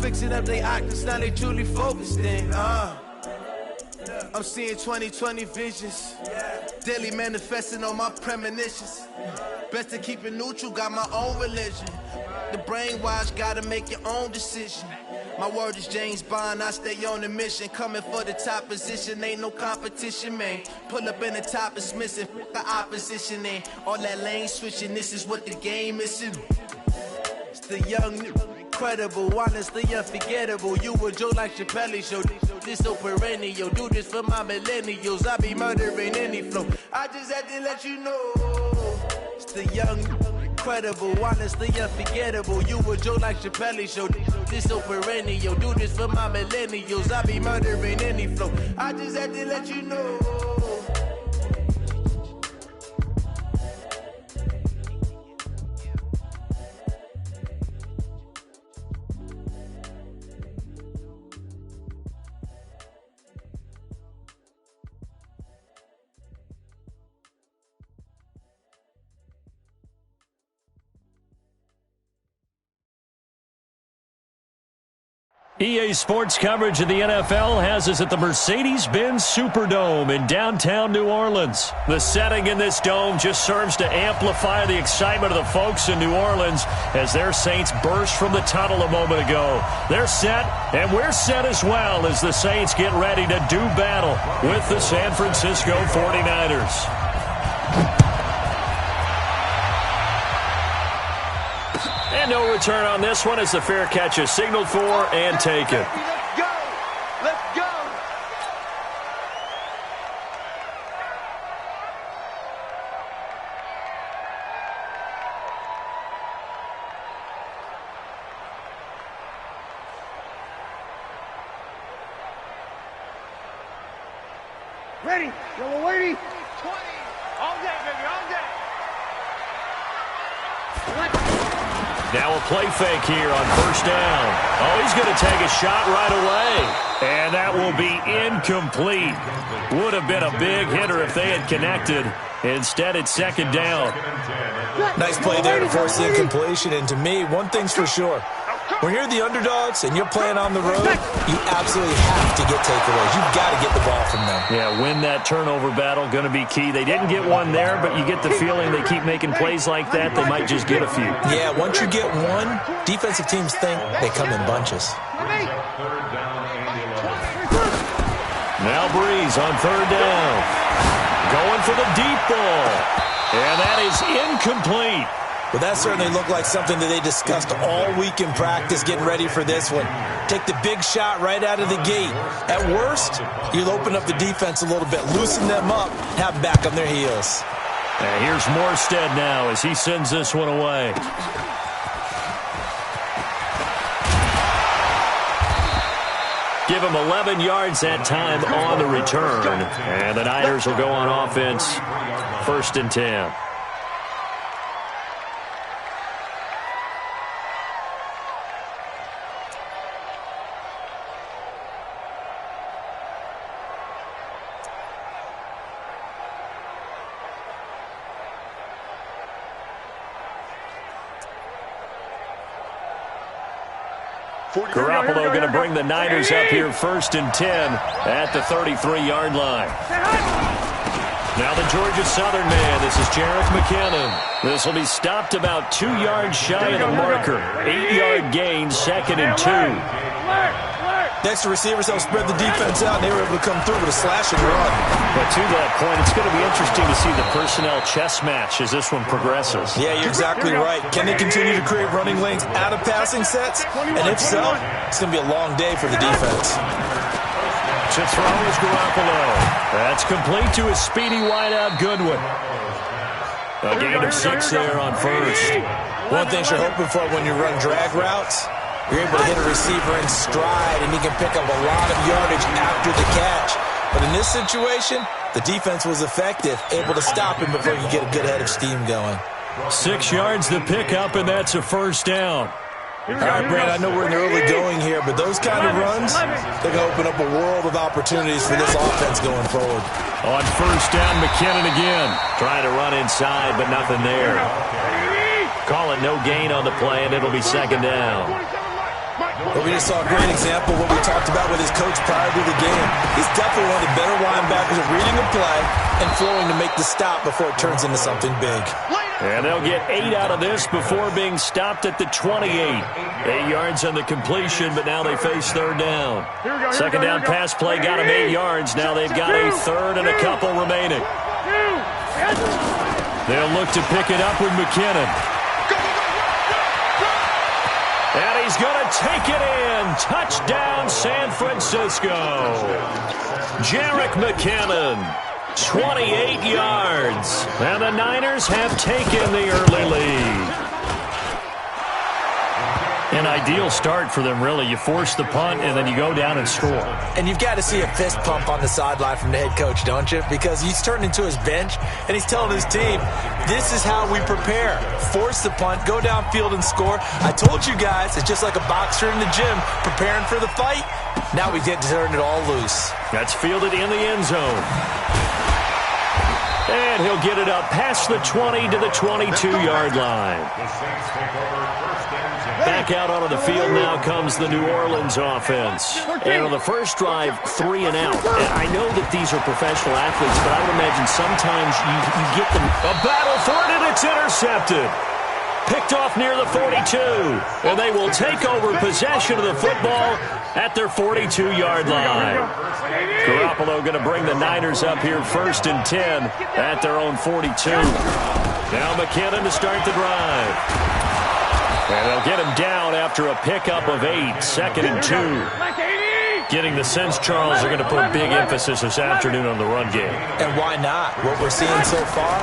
fixing up they optics, now they truly focused in. I'm seeing 20/20 visions. Daily manifesting on my premonitions. Best to keep it neutral, got my own religion. The brainwash, gotta make your own decision. My word is James Bond, I stay on the mission. Coming for the top position, ain't no competition, man. Pull up in the top, it's missing, the opposition ain't. All that lane switching, this is what the game is. It's the young, incredible, honestly unforgettable. You a Joe like Chappelle show, this so perennial. Do this for my millennials, I be murdering any flow. I just had to let you know. It's the young, incredible, honestly unforgettable. You a Joe like Chappelle show, this so perennial. Do this for my millennials, I be murdering any flow. I just had to let you know. EA Sports coverage of the NFL has us at the Mercedes-Benz Superdome in downtown New Orleans. The setting in this dome just serves to amplify the excitement of the folks in New Orleans as their Saints burst from the tunnel a moment ago. They're set, and we're set as well as the Saints get ready to do battle with the San Francisco 49ers. And no return on this one as the fair catch is signaled for and taken. Let's go! Let's go! Ready, yellow lady. 20! All day, baby, all day! Now a play fake here on first down. Oh, he's going to take a shot right away. And that will be incomplete. Would have been a big hitter if they had connected. Instead, it's second down. Nice play there to force the incompletion. And to me, one thing's for sure. When you're the underdogs and you're playing on the road, you absolutely have to get takeaways. You've got to get the ball from them. Yeah, win that turnover battle, going to be key. They didn't get one there, but you get the feeling they keep making plays like that, they might just get a few. Yeah, once you get one, defensive teams think they come in bunches. Now Breeze on third down. Going for the deep ball. And that is incomplete. Well, that certainly looked like something that they discussed all week in practice getting ready for this one. Take the big shot right out of the gate. At worst, you'll open up the defense a little bit, loosen them up, have them back on their heels. And here's Morstead now as he sends this one away. Give him 11 yards that time on the return. And the Niners will go on offense, 1st and 10. Garoppolo going to bring the Niners up here 1st and 10 at the 33-yard line. Now the Georgia Southern man. This is Jerick McKinnon. This will be stopped about 2 yards shy of the marker. 8-yard gain, 2nd and 2. Next, the receivers help spread the defense out, and they were able to come through with a slash and run. But to that point, it's going to be interesting to see the personnel chess match as this one progresses. Yeah, you're exactly right. Can they continue to create running lanes out of passing sets? And if so, it's going to be a long day for the defense. To throw is Garoppolo. That's complete to his speedy wideout Goodwin. A gain of 6 there on first. One thing you're hoping for when you run drag routes, you're able to hit a receiver in stride, and he can pick up a lot of yardage after the catch. But in this situation, the defense was effective, able to stop him before you get a good head of steam going. 6 yards to pick up, and that's a first down. All right, Brand, I know we're in the early going here, but those kind of runs, they're going to open up a world of opportunities for this offense going forward. On first down, McKinnon again. Trying to run inside, but nothing there. Call it no gain on the play, and it'll be second down. Well, we just saw a great example of what we talked about with his coach prior to the game. He's definitely one of the better linebackers at reading a play and flowing to make the stop before it turns into something big. And they'll get 8 out of this before being stopped at the 28. 8 yards on the completion, but now they face third down. Second down pass play got them 8 yards. Now they've got a third and a couple remaining. They'll look to pick it up with McKinnon. And he's going to take it in. Touchdown, San Francisco. Jarek McKinnon, 28 yards. And the Niners have taken the early lead. An ideal start for them, really. You force the punt, and then you go down and score. And you've got to see a fist pump on the sideline from the head coach, don't you? Because he's turned into his bench, and he's telling his team, this is how we prepare. Force the punt, go downfield and score. I told you guys, it's just like a boxer in the gym preparing for the fight. Now we get to turn it all loose. That's fielded in the end zone. And he'll get it up past the 20 to the 22-yard line. Back out onto the field now comes the New Orleans offense. And on the first drive, 3 and out. And I know that these are professional athletes, but I would imagine sometimes you get them. A battle for it, and it's intercepted. Picked off near the 42. And they will take over possession of the football at their 42-yard line. Garoppolo going to bring the Niners up here 1st and 10 at their own 42. Now McKinnon to start the drive. And they'll get him down after a pickup of 8, 2nd and 2. Getting the sense, Charles, they're going to put big emphasis this afternoon on the run game. And why not? What we're seeing so far,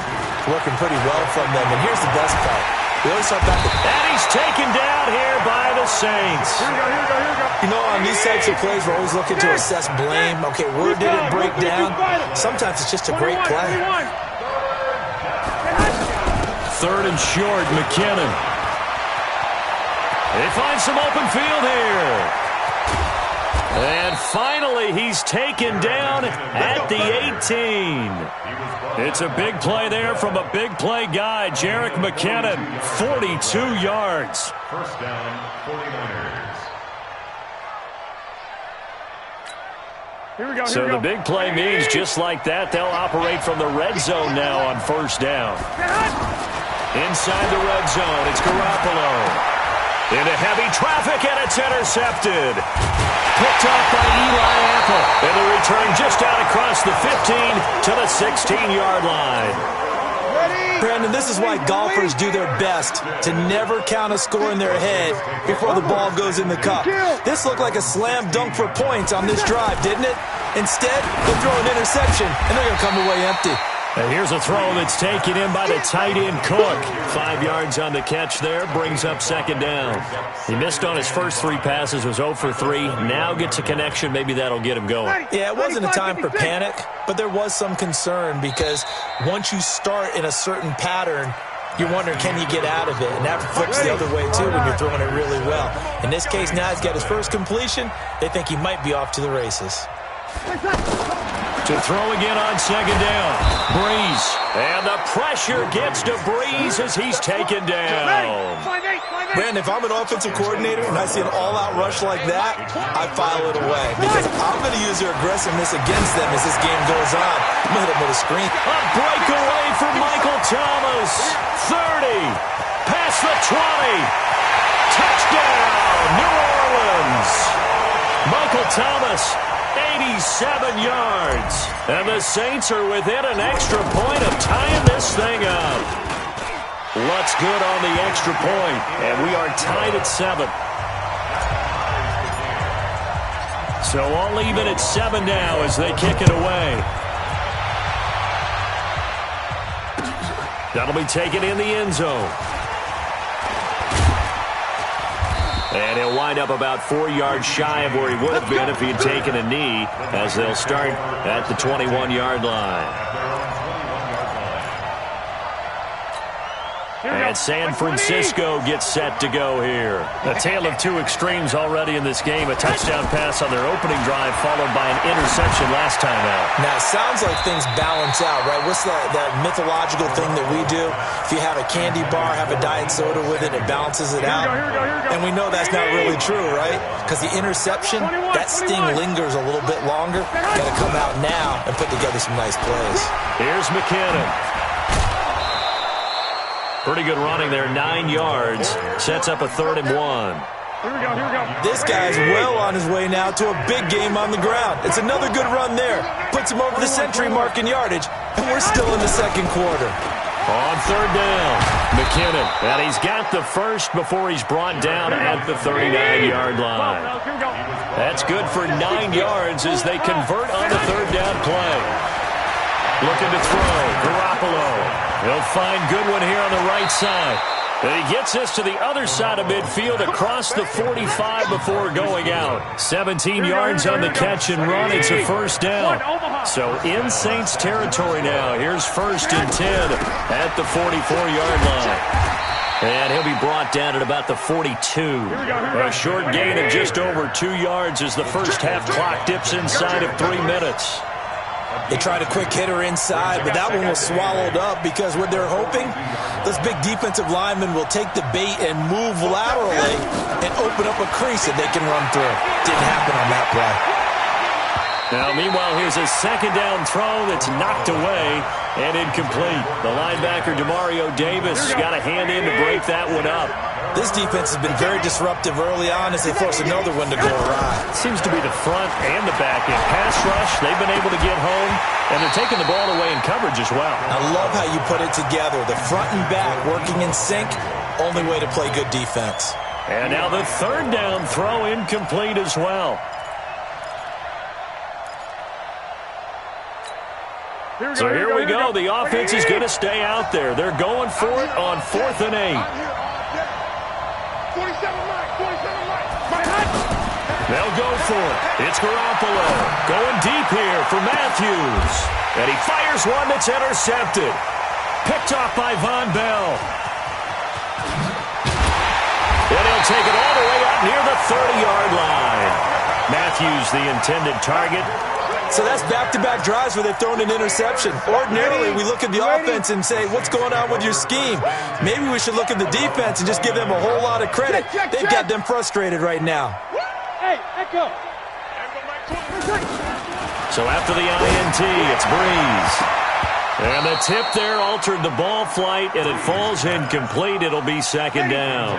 working pretty well from them. And here's the best part. We always talk about and he's taken down here by the Saints. You know, on these types of plays, we're always looking to assess blame. Okay, where did it break down? Sometimes it's just a great play. 3rd and short, McKinnon. They find some open field here. And finally, he's taken down at the 18. It's a big play there from a big play guy, Jarek McKinnon, 42 yards. First down, 49ers. So the big play means just like that, they'll operate from the red zone now on first down. Inside the red zone, it's Garoppolo. Into heavy traffic, and it's intercepted. Picked off by Eli Apple. And the return just out across the 15 to the 16-yard line. Brandon, this is why golfers do their best to never count a score in their head before the ball goes in the cup. This looked like a slam dunk for points on this drive, didn't it? Instead, they'll throw an interception, and they're going to come away empty. And here's a throw that's taken in by the tight end, Cook. 5 yards on the catch there, brings up second down. He missed on his first 3 passes, was 0 for 3. Now gets a connection, maybe that'll get him going. Yeah, it wasn't a time for panic, but there was some concern because once you start in a certain pattern, you're wondering, can you get out of it? And that flips the other way, too, when you're throwing it really well. In this case, now he's got his first completion. They think he might be off to the races. To throw again on second down. Breeze. And the pressure gets to Breeze as he's taken down. Brandon, if I'm an offensive coordinator and I see an all-out rush like that, I file it away. Because I'm going to use their aggressiveness against them as this game goes on. I'm going to hit them with a screen. A breakaway for Michael Thomas. 30. Past the 20. Touchdown, New Orleans. Michael Thomas, 87 yards. And the Saints are within an extra point of tying this thing up. Lutz good on the extra point, and we are tied at 7. So all even at 7 now as they kick it away. That'll be taken in the end zone. And he'll wind up about 4 yards shy of where he would have been if he had taken a knee, as they'll start at the 21-yard line. And San Francisco gets set to go here. A tale of two extremes already in this game. A touchdown pass on their opening drive followed by an interception last time out. Now, it sounds like things balance out, right? What's that mythological thing that we do? If you have a candy bar, have a diet soda with it, it balances it out. And we know that's not really true, right? Because the interception, that sting lingers a little bit longer. Got to come out now and put together some nice plays. Here's McKinnon. Pretty good running there, 9 yards. Sets up a 3rd and 1. Here we go. This guy's well on his way now to a big game on the ground. It's another good run there. Puts him over the century mark in yardage, and we're still in the second quarter. On 3rd down, McKinnon. And he's got the first before he's brought down at the 39-yard line. That's good for 9 yards as they convert on the 3rd down play. Looking to throw, Garoppolo. He'll find Goodwin here on the right side. And he gets this to the other side of midfield across the 45 before going out. 17 yards on the catch and run. It's a 1st down. So in Saints territory now. Here's 1st and 10 at the 44-yard line. And he'll be brought down at about the 42. A short gain of just over 2 yards as the first half clock dips inside of 3 minutes. They tried a quick hitter inside, but that one was swallowed up because what they're hoping, this big defensive lineman will take the bait and move laterally and open up a crease that they can run through. Didn't happen on that play. Now, meanwhile, here's a 2nd down throw that's knocked away and incomplete. The linebacker, Demario Davis, got a hand in to break that one up. This defense has been very disruptive early on as they force another one to go awry. Seems to be the front and the back end. Pass rush, they've been able to get home, and they're taking the ball away in coverage as well. I love how you put it together. The front and back working in sync, only way to play good defense. And now the 3rd down throw incomplete as well. So here we go. The offense is going to stay out there. They're going for it on 4th and 8. They'll go for it. It's Garoppolo going deep here for Matthews. And he fires one that's intercepted. Picked off by Von Bell. And he'll take it all the way up near the 30-yard line. Matthews, the intended target. So that's back-to-back drives where they've thrown an interception. Ordinarily, we look at the offense and say, what's going on with your scheme? Maybe we should look at the defense and just give them a whole lot of credit. They've got them frustrated right now. Hey, Echo. So after the INT, it's Breeze. And the tip there altered the ball flight, and it falls incomplete. It'll be 2nd down.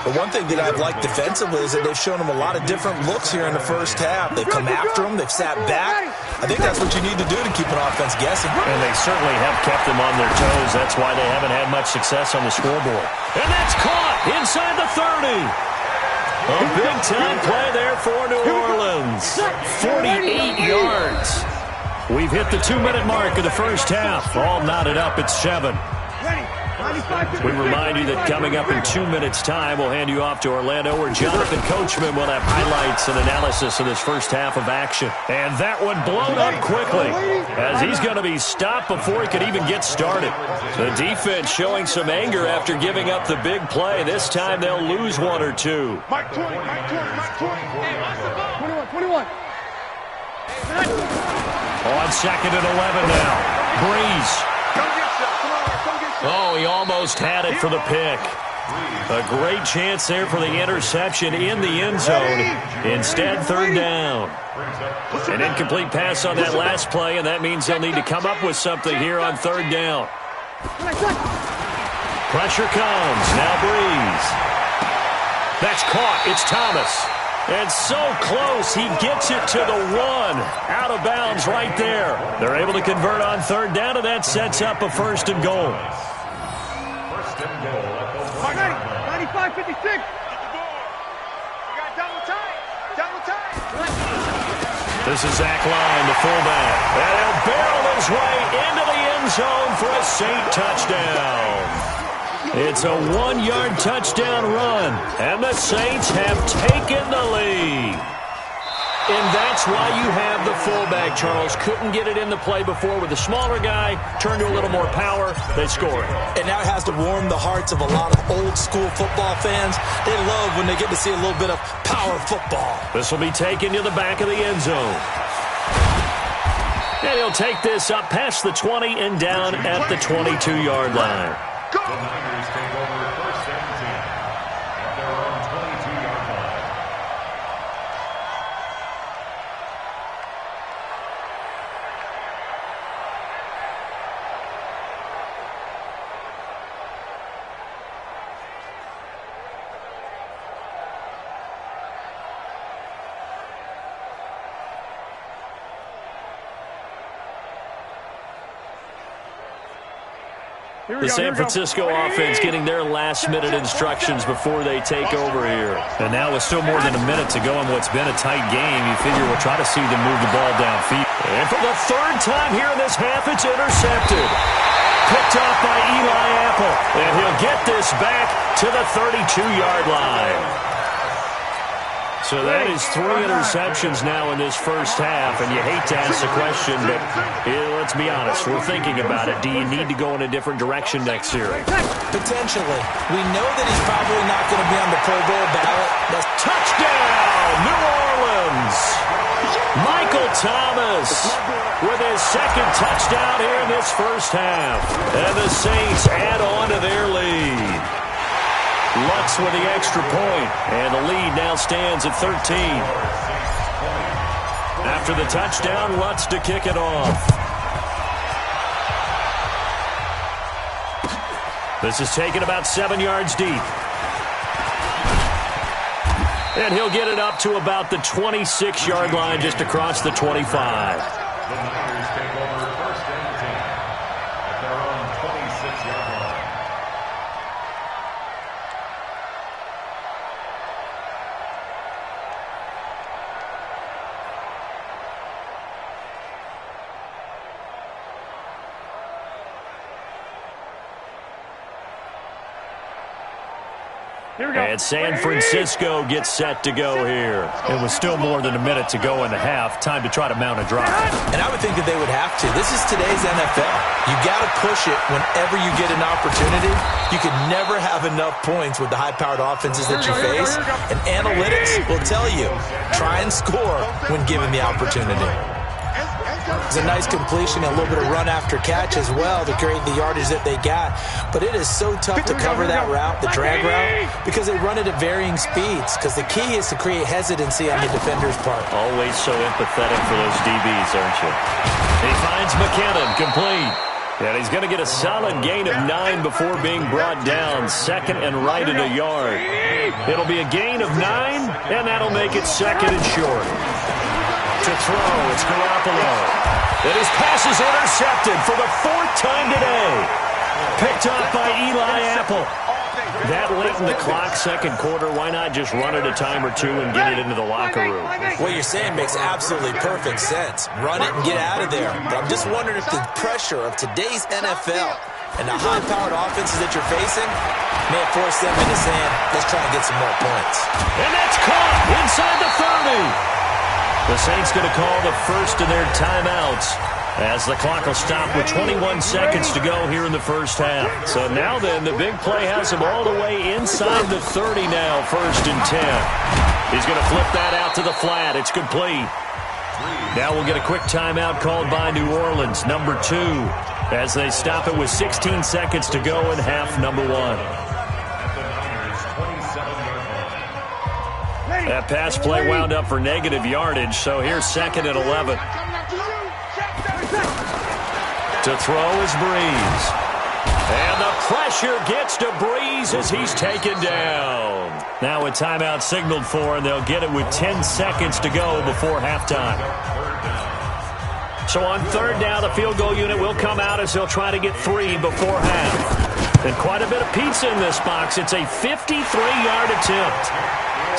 The one thing that I've liked defensively is that they've shown them a lot of different looks here in the first half. They've come after them. They've sat back. I think that's what you need to do to keep an offense guessing. And they certainly have kept them on their toes. That's why they haven't had much success on the scoreboard. And that's caught inside the 30. A big-time play there for New Orleans. 48 yards. We've hit the 2-minute mark of the first half. All knotted up at 7. We remind you that coming up in 2 minutes' time, we'll hand you off to Orlando, where Jonathan Coachman will have highlights and analysis of this first half of action. And that one blown up quickly, as he's going to be stopped before he could even get started. The defense showing some anger after giving up the big play. This time they'll lose 1 or 2. 21. On 2nd and 11 now. Breeze. Oh, he almost had it for the pick. A great chance there for the interception in the end zone. Instead, 3rd down. An incomplete pass on that last play, and that means they'll need to come up with something here on 3rd down. Pressure comes. Now Breeze. That's caught. It's Thomas. And so close, he gets it to the 1. Out of bounds right there. They're able to convert on 3rd down, and that sets up a 1st and goal. 95-56. This is Zach Line, the fullback. And he'll barrel his way into the end zone for a Saint touchdown. It's a 1-yard touchdown run, and the Saints have taken the lead. And that's why you have the fullback, Charles. Couldn't get it in the play before with the smaller guy. Turned to a little more power. They score. And now it has to warm the hearts of a lot of old-school football fans. They love when they get to see a little bit of power football. This will be taken to the back of the end zone. And he'll take this up past the 20 and down at the 22-yard line. The Niners take over first and 10 at their own 22-yard line. The San Francisco offense getting their last-minute instructions before they take over here. And now with still more than a minute to go in what's been a tight game, you figure we'll try to see them move the ball downfield. And for the third time here in this half, it's intercepted. Picked off by Eli Apple. And he'll get this back to the 32-yard line. So that is 3 interceptions now in this first half, and you hate to ask the question, but let's be honest, we're thinking about it. Do you need to go in a different direction next year? Potentially. We know that he's probably not going to be on the Pro Bowl ballot. That's Touchdown, New Orleans! Michael Thomas with his second touchdown here in this first half. And the Saints add on to their lead. Lutz with the extra point, and the lead now stands at 13. After the touchdown, Lutz to kick it off. This is taken about 7 yards deep. And he'll get it up to about the 26-yard line, just across the 25. The Niners take over first and 10 at their own 26-yard line. And San Francisco gets set to go here. It was still more than a minute to go in the half. Time to try to mount a drive. And I would think that they would have to. This is today's NFL. You got to push it whenever you get an opportunity. You can never have enough points with the high-powered offenses that you face. And analytics will tell you, try and score when given the opportunity. It's a nice completion and a little bit of run after catch as well to create the yardage that they got. But it is so tough to cover that route, the drag route, because they run it at varying speeds. Because the key is to create hesitancy on the defender's part. Always so empathetic for those DBs, aren't you? He finds McKinnon, complete. And he's going to get a solid gain of 9 before being brought down. Second and right at a yard. It'll be a gain of 9, and that'll make it second and short. To throw, it's Garoppolo. And his pass is intercepted for the 4th time today. Picked off by Eli Apple. That late in the clock, second quarter, why not just run it a time or two and get it into the locker room? What you're saying makes absolutely perfect sense. Run it and get out of there. But I'm just wondering if the pressure of today's NFL and the high-powered offenses that you're facing may have forced them into saying, let's try and get some more points. And that's caught inside the 30. The Saints going to call the first of their timeouts as the clock will stop with 21 seconds to go here in the first half. So now then, the big play has him all the way inside the 30 now, 1st and 10. He's going to flip that out to the flat. It's complete. Now we'll get a quick timeout called by New Orleans, number 2, as they stop it with 16 seconds to go in half number 1. That pass play wound up for negative yardage, so here's 2nd and 11. To throw is Breeze. And the pressure gets to Breeze as he's taken down. Now a timeout signaled for, and they'll get it with 10 seconds to go before halftime. So on 3rd down, the field goal unit will come out as they'll try to get 3 before half. And quite a bit of pizza in this box. It's a 53-yard attempt.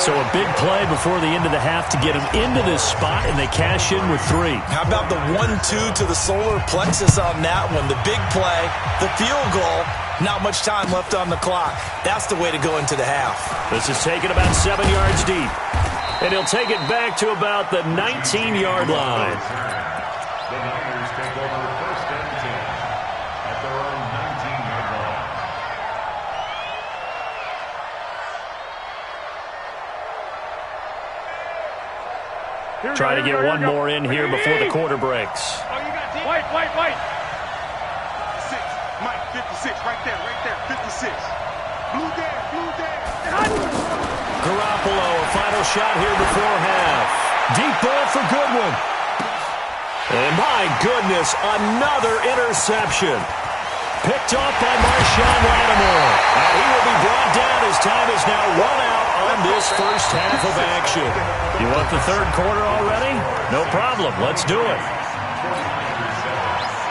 So a big play before the end of the half to get them into this spot, and they cash in with 3. How about the 1-2 to the solar plexus on that one? The big play, the field goal, not much time left on the clock. That's the way to go into the half. This is taken about 7 yards deep. And he'll take it back to about the 19-yard line. The Niners take over first and 10 at their own 19-yard line. Try to get one more in here before the quarter breaks. White. 56, Mike, 56, right there, 56. Blue there. Garoppolo, a final shot here before half. Deep ball for Goodwin. And my goodness, another interception. Picked off by Marshawn Lattimore. And he will be brought down as time is now run out on this first half of action. You want the third quarter already? No problem. Let's do it.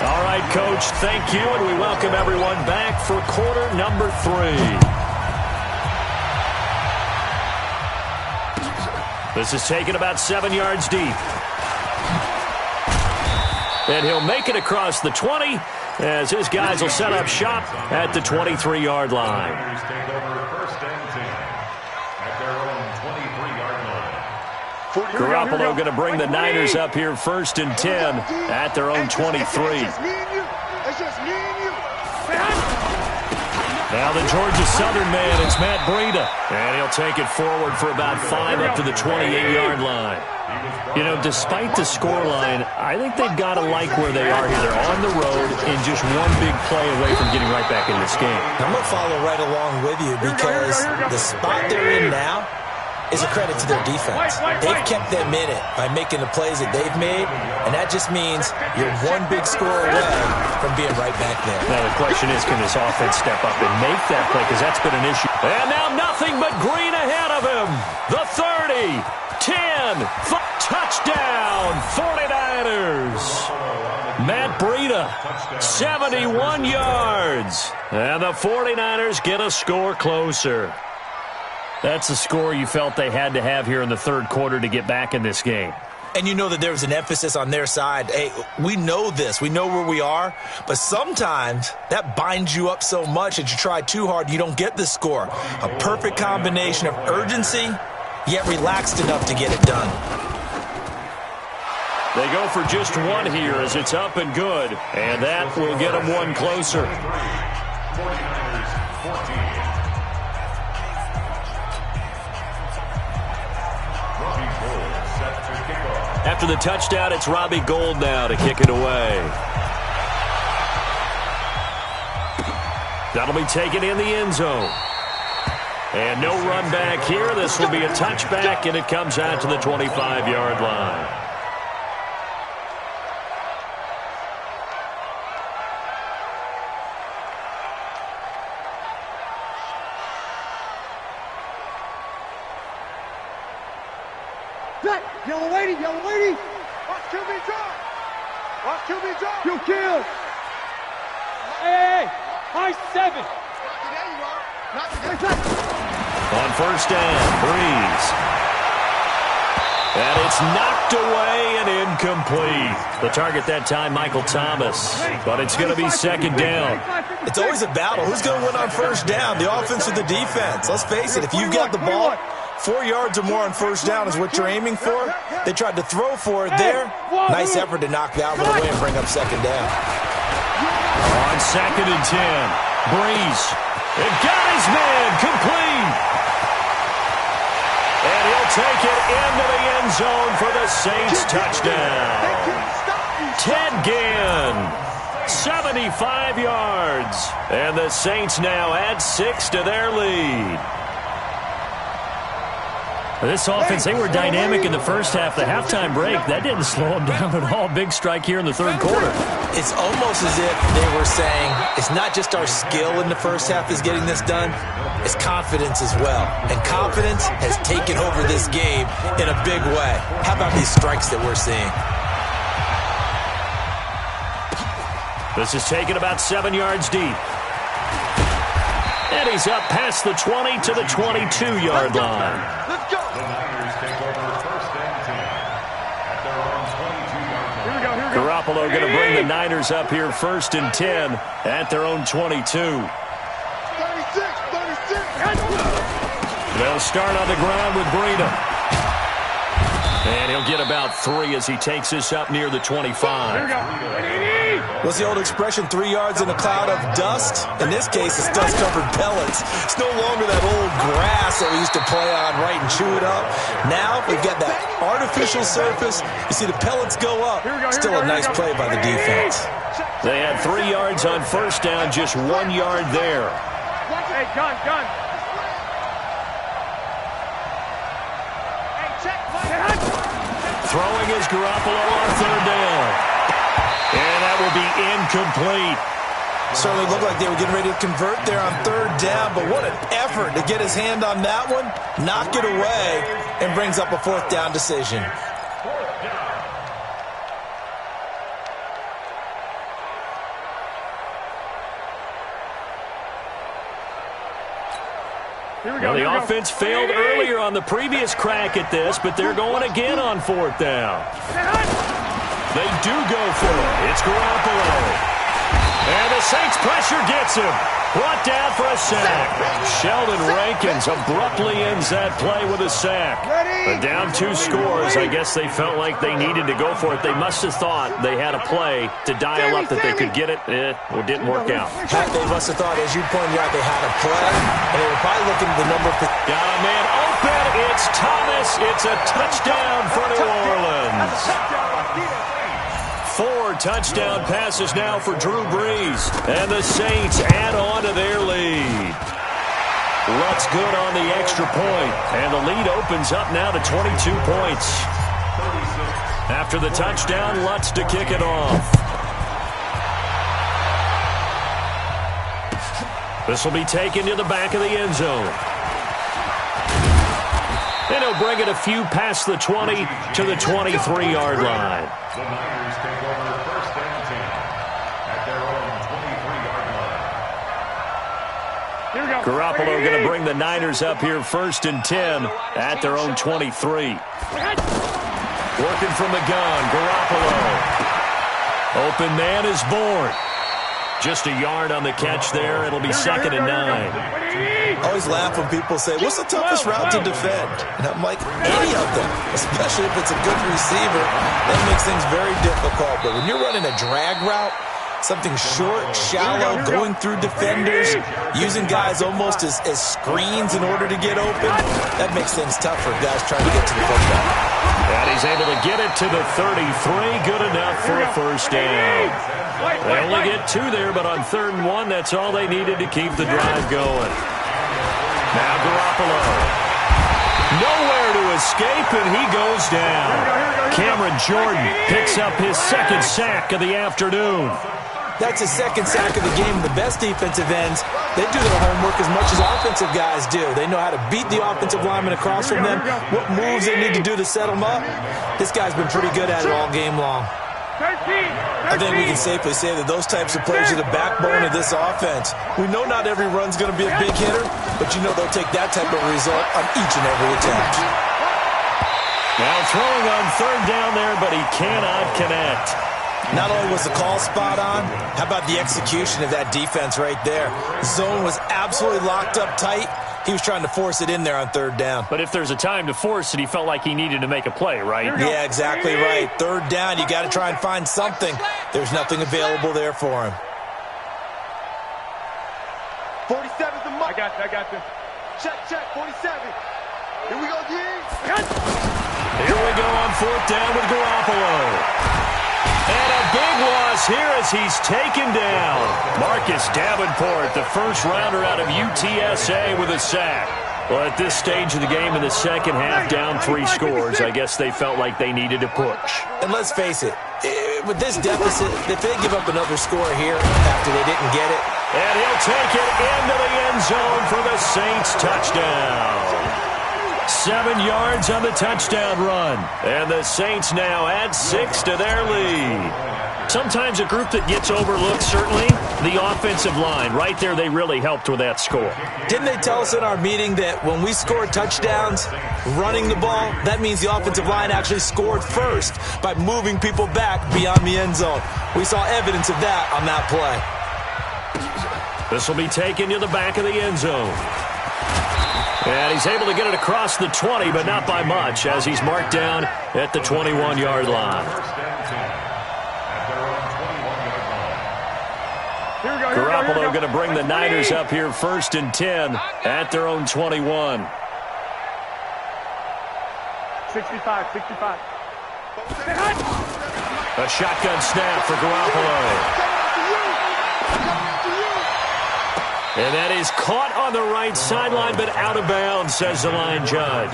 All right, Coach, thank you, and we welcome everyone back for quarter number 3. This is taken about 7 yards deep. And he'll make it across the 20 as his guys will set up shop at the 23-yard line. Take over first and 10 at their own 23-yard line. Garoppolo going to bring the Niners up here first and 10 at their own 23. It's just me and you. Now the Georgia Southern man, it's Matt Breida. And he'll take it forward for about 5 up to the 28-yard line. You know, despite the scoreline, I think they've got to like where they are here. They're on the road and just one big play away from getting right back in this game. I'm going to follow right along with you because the spot they're in now is a credit to their defense. They've kept them in it by making the plays that they've made, and that just means you're one big score away from being right back there. Now the question is, can this offense step up and make that play, because that's been an issue. And now nothing but green ahead of him. The 30, 10, touchdown, 49ers. Matt Breida, 71 yards. And the 49ers get a score closer. That's a score you felt they had to have here in the third quarter to get back in this game. And you know that there was an emphasis on their side. Hey, we know this. We know where we are. But sometimes that binds you up so much that you try too hard, you don't get the score. A perfect combination of urgency, yet relaxed enough to get it done. They go for just one here as it's up and good. And that will get them one closer. 49ers 14. After the touchdown, it's Robbie Gould now to kick it away. That'll be taken in the end zone. And no run back here. This will be a touchback, and it comes out to the 25-yard line. Yellow lady. Watch QB drop. You kill. Hey, high 7. On first down, Breeze. And it's knocked away and incomplete. The target that time, Michael Thomas. But it's going to be second down. It's always a battle. Who's going to win on first down, the offense or the defense? Let's face it, if you've got the ball, 4 yards or more on first down is what you're aiming for. They tried to throw for it there. Nice effort to knock that one away and bring up second down. On second and 10, Breeze. It got his man complete. And he'll take it into the end zone for the Saints touchdown. Ted Ginn, 75 yards. And the Saints now add 6 to their lead. This offense, they were dynamic in the first half. The halftime break, that didn't slow them down at all. Big strike here in the third quarter. It's almost as if they were saying, it's not just our skill in the first half is getting this done, it's confidence as well. And confidence has taken over this game in a big way. How about these strikes that we're seeing? This is taken about 7 yards deep. And he's up past the 20 to the 22-yard line. Let's go. The Niners take over first and 10 at their own 22-yard line. Here we go. Garoppolo going to bring the Niners up here first and 10 at their own 22. 36. They'll start on the ground with Breida. about 3 as he takes this up near the 25. Here we go. What's the old expression, 3 yards in a cloud of dust? In this case, it's dust-covered pellets. It's no longer that old grass that we used to play on, right, and chew it up. Now we've got that artificial surface. You see the pellets go up. Still a nice play by the defense. They had 3 yards on first down, just 1 yard there. Hey, gun. Throwing is Garoppolo on third down. And that will be incomplete. Certainly looked like they were getting ready to convert there on third down, but what an effort to get his hand on that one, knock it away, and brings up a fourth down decision. Well, the offense failed earlier on the previous crack at this, but they're going again on fourth down. They do go for it. It's Garoppolo. And the Saints pressure gets him. Brought down for a sack. Sheldon Rankins abruptly ends that play with a sack. But down 2 scores, I guess they felt like they needed to go for it. They must have thought they had a play to dial up that they could get it. It didn't work out. They must have thought, as you pointed out, they had a play, and they were probably looking at the number of... Got a man open. It's Thomas. It's a touchdown for New Orleans. 4 touchdown passes now for Drew Brees. And the Saints add on to their lead. Lutz good on the extra point. And the lead opens up now to 22 points. After the touchdown, Lutz to kick it off. This will be taken to the back of the end zone. And he'll bring it a few past the 20 to the 23-yard line. The Niners take over first and 10 at their own 23-yard line. Here we go. Garoppolo going to bring the Niners up here first and 10 at their own 23. Working from the gun, Garoppolo. Open man is born. Just a yard on the catch there. It'll be second and 9. I always laugh when people say, what's the toughest route to defend? And I'm like, any of them, especially if it's a good receiver. That makes things very difficult. But when you're running a drag route, something short, shallow, going through defenders, using guys almost as screens in order to get open, that makes things tough for guys trying to get to the football. And he's able to get it to the 33. Good enough for a first down. They only get 2 there, but on 3rd and 1, that's all they needed to keep the drive going. Now Garoppolo. Nowhere to escape, and he goes down. Cameron Jordan picks up his 2nd sack of the afternoon. That's his 2nd sack of the game. The best defensive ends, they do their homework as much as offensive guys do. They know how to beat the offensive lineman across from them, what moves they need to do to set them up. This guy's been pretty good at it all game long. I think we can safely say that those types of players are the backbone of this offense. We know not every run's going to be a big hitter, but you know they'll take that type of result on each and every attempt. Now throwing on 3rd down there, but he cannot connect. Not only was the call spot on, how about the execution of that defense right there? Zone was absolutely locked up tight. He was trying to force it in there on 3rd down. But if there's a time to force it, he felt like he needed to make a play, right? Yeah, exactly right. 3rd down, you got to try and find something. There's nothing available there for him. 47's the mark. I got this. Check, 47. Here we go, D. Here we go on 4th down with Garoppolo. And a big loss here as he's taken down. Marcus Davenport, the first rounder out of UTSA with a sack. Well, at this stage of the game in the second half, down 3 scores, I guess they felt like they needed to push. And let's face it, with this deficit, if they give up another score here after they didn't get it. And he'll take it into the end zone for the Saints touchdown. 7 yards on the touchdown run. And the Saints now add 6 to their lead. Sometimes a group that gets overlooked, certainly, the offensive line. Right there, they really helped with that score. Didn't they tell us in our meeting that when we score touchdowns running the ball, that means the offensive line actually scored first by moving people back beyond the end zone? We saw evidence of that on that play. This will be taken to the back of the end zone. And he's able to get it across the 20, but not by much, as he's marked down at the 21-yard line. Garoppolo going to bring the Niners up here 1st and 10 at their own 21. 65. A shotgun snap for Garoppolo. And that is caught on the right sideline, but out of bounds, says the line judge.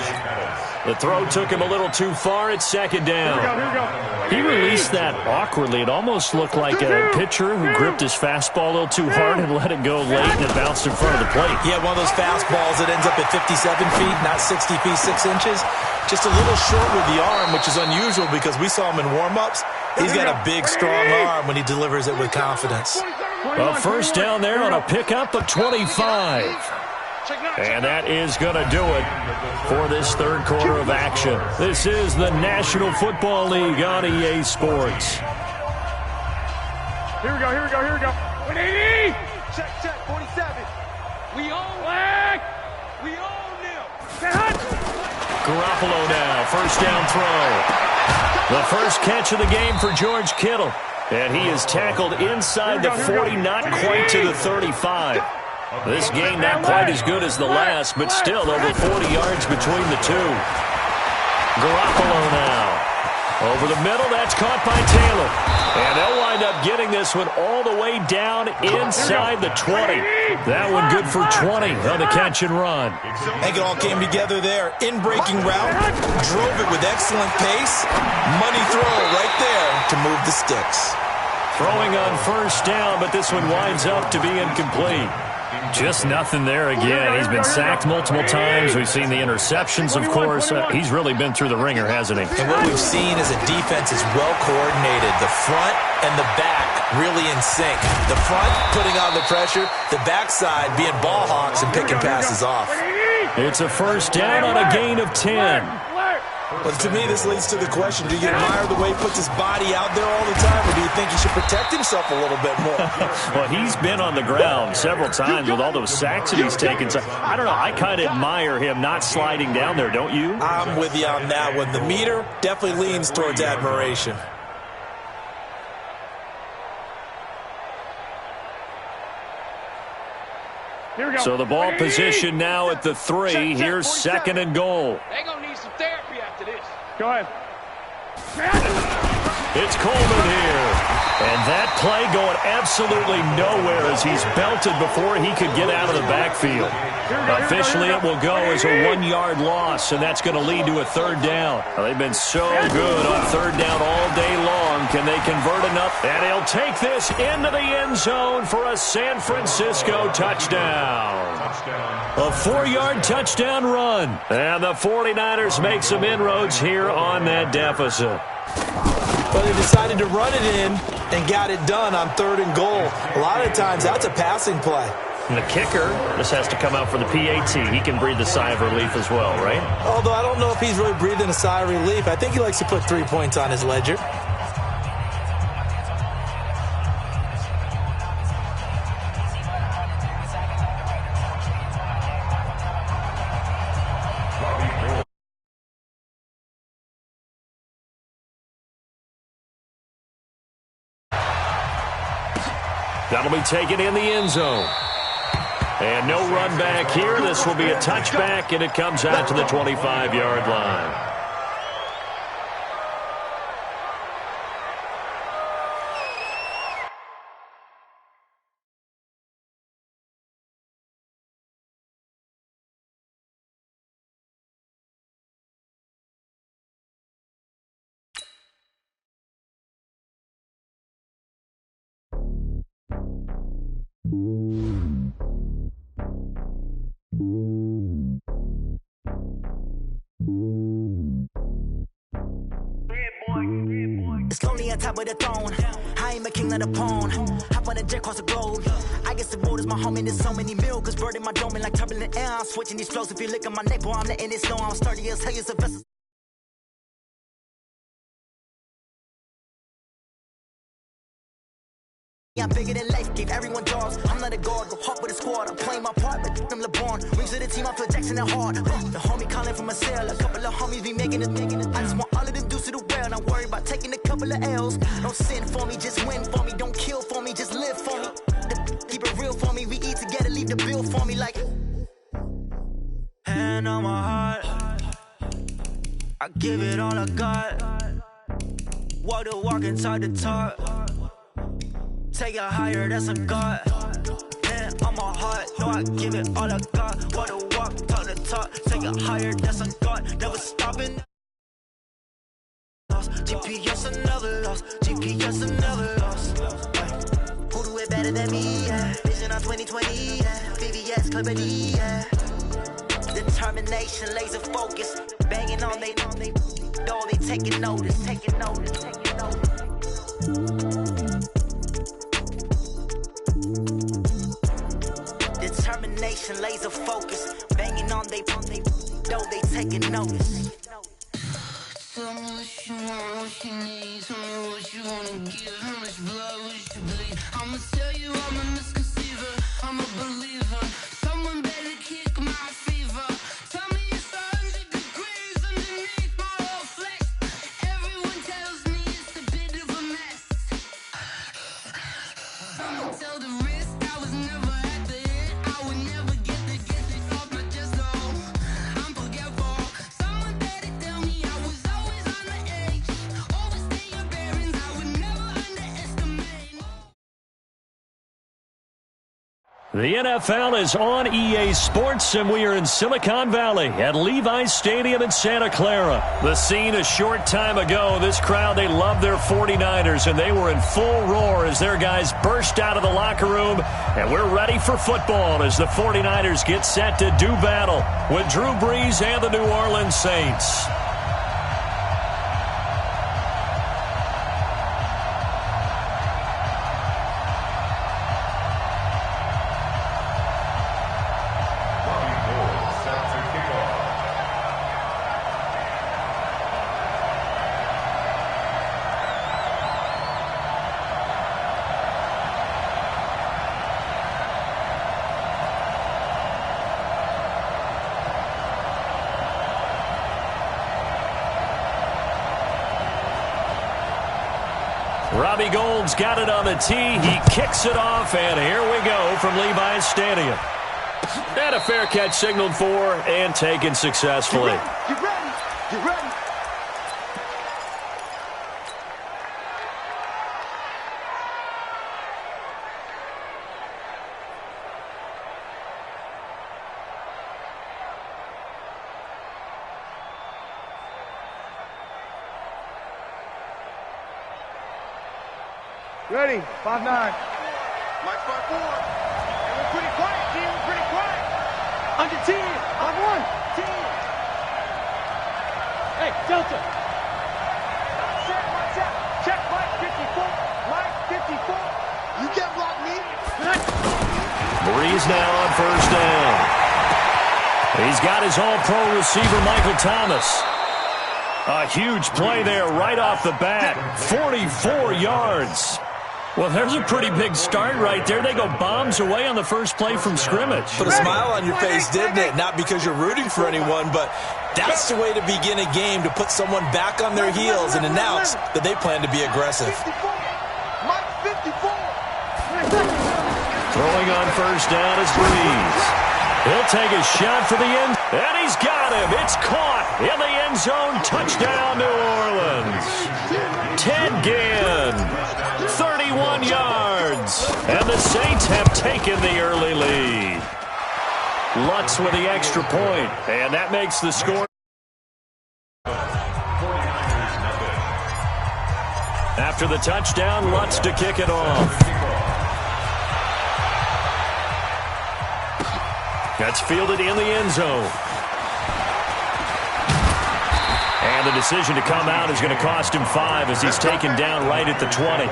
The throw took him a little too far. It's 2nd down. He released that awkwardly. It almost looked like a pitcher who gripped his fastball a little too hard and let it go late, and it bounced in front of the plate. Yeah, one of those fastballs that ends up at 57 feet, not 60 feet, 6 inches. Just a little short with the arm, which is unusual because we saw him in warm-ups. He's got a big, strong arm when he delivers it with confidence. A 1st down there on a pickup of 25. And that is going to do it for this 3rd quarter of action. This is the National Football League on EA Sports. Here we go. 180. Check, 47. We own Flag. We own them. Garoppolo now, 1st down throw. The first catch of the game for George Kittle. And he is tackled inside the 40, not quite to the 35. This game not quite as good as the last, but still over 40 yards between the two. Garoppolo now. Over the middle, that's caught by Taylor. And they'll wind up getting this one all the way down inside the 20. That one good for 20 on the catch and run. I think it all came together there. In-breaking route, drove it with excellent pace. Money throw right there to move the sticks. Throwing on 1st down, but this one winds up to be incomplete. Just nothing there again. He's been sacked multiple times. We've seen the interceptions, of course. He's really been through the ringer, hasn't he? And what we've seen is a defense is well coordinated. The front and the back really in sync. The front putting on the pressure, the backside being ball hawks and picking passes off. It's a 1st down on a gain of 10. But to me, this leads to the question, do you admire the way he puts his body out there all the time, or do you think he should protect himself a little bit more? Well, he's been on the ground several times with all those sacks that he's taken. So, I don't know. I kind of admire him not sliding down there, don't you? I'm with you on that one. The meter definitely leans towards admiration. So the ball position now at the 3. Here's 2nd and goal. They're going to need some therapy after this. Go ahead. It's Coleman here. And that play going absolutely nowhere as he's belted before he could get out of the backfield. Officially, it will go as a 1-yard loss, and that's going to lead to a 3rd down. Well, they've been so good on 3rd down all day long. Can they convert enough? And he'll take this into the end zone for a San Francisco touchdown. A 4-yard touchdown run. And the 49ers make some inroads here on that deficit. But they decided to run it in and got it done on 3rd and goal. A lot of times, that's a passing play. And the kicker, this has to come out for the PAT. He can breathe a sigh of relief as well, right? Although I don't know if he's really breathing a sigh of relief. I think he likes to put 3 points on his ledger. That'll be taken in the end zone. And no run back here. This will be a touchback, and it comes out to the 25-yard line. It's lonely on top of the throne. I am a king of the pawn. Hop on a jet across the globe. I guess the world is my home and there's so many milk. Bird in my dome and like turbulent air. I'm switching these flows. If you look at my neck, boy, I'm letting it slow. I'm sturdy as hell. It's a vessel. I'm bigger than life, gave everyone jobs. I'm not a guard, go hard with a squad. I'm playing my part, but I'm LeBron. Wings of the team, I feel Jackson and hard. The homie calling from a cell, a couple of homies be making it. I just want all of them dudes to the well. Not worry about taking a couple of L's. Don't sin for me, just win for me. Don't kill for me, just live for me. Keep it real for me, we eat together, leave the bill for me like. Hand on my heart, I give it all I got. Walk the walk and talk the talk. Take it higher, that's a God. Hand on my heart, no, I give it all I got. Walk the walk, talk the talk. Take it higher, that's a God. Never stopping. Lost. GPS another lost. GPS another lost. Who do it better than me? Yeah. Vision on 2020. Yeah. VVS, Clarity. Yeah. Determination, laser focus. Banging on they door, they taking notice. Taking notice. Taking notice. Determination, laser focus. Banging on they door, they taking notice. Tell me what you want, what you need. Tell me what you wanna give. How much blood would you bleed? I'ma tell you I'm a misconceiver. I'm a believer. Someone better kick my fever. Tell me it's 100 degrees underneath my whole flesh. Everyone tells me it's a bit of a mess. Someone tell the risk I was never at the end. I would never get it off my chest. Oh, I'm forgetful. Someone better tell me I was always on the edge. Overstay your bearings. I would never underestimate. The NFL is on EA Sports, and we are in Silicon Valley at Levi's Stadium in Santa Clara. The scene a short time ago, this crowd, they love their 49ers, and they were in full roar as their guys burst out of the locker room, and we're ready for football as the 49ers get set to do battle with Drew Brees and the New Orleans Saints. Robbie Gould's got it on the tee. He kicks it off, and here we go from Levi's Stadium. And a fair catch signaled for and taken successfully. Get ready. Get ready. Ready, 5-9. Mike 5-4. And we're pretty quiet, team. We're pretty quiet. Under 10, 5-1, 10. Hey, Delta. Watch out. Check Mike 54. Mike 54. You can't block me. Brees now on first down. He's got his all-pro receiver, Michael Thomas. A huge play there right off the bat. 44 yards. Well, there's a pretty big start right there. They go bombs away on the first play from scrimmage. Put a smile on your face, didn't it? Not because you're rooting for anyone, but that's the way to begin a game, to put someone back on their heels and announce that they plan to be aggressive. 54. Mike 54. Throwing on first down is Brees. He'll take a shot for the end, and he's got him. It's caught in the end zone. Touchdown, New Orleans. Ted Ginn, 31 yards. And the Saints have taken the early lead. Lutz with the extra point, and that makes the score. After the touchdown, Lutz to kick it off. That's fielded in the end zone. And the decision to come out is going to cost him 5 as he's taken down right at the 20.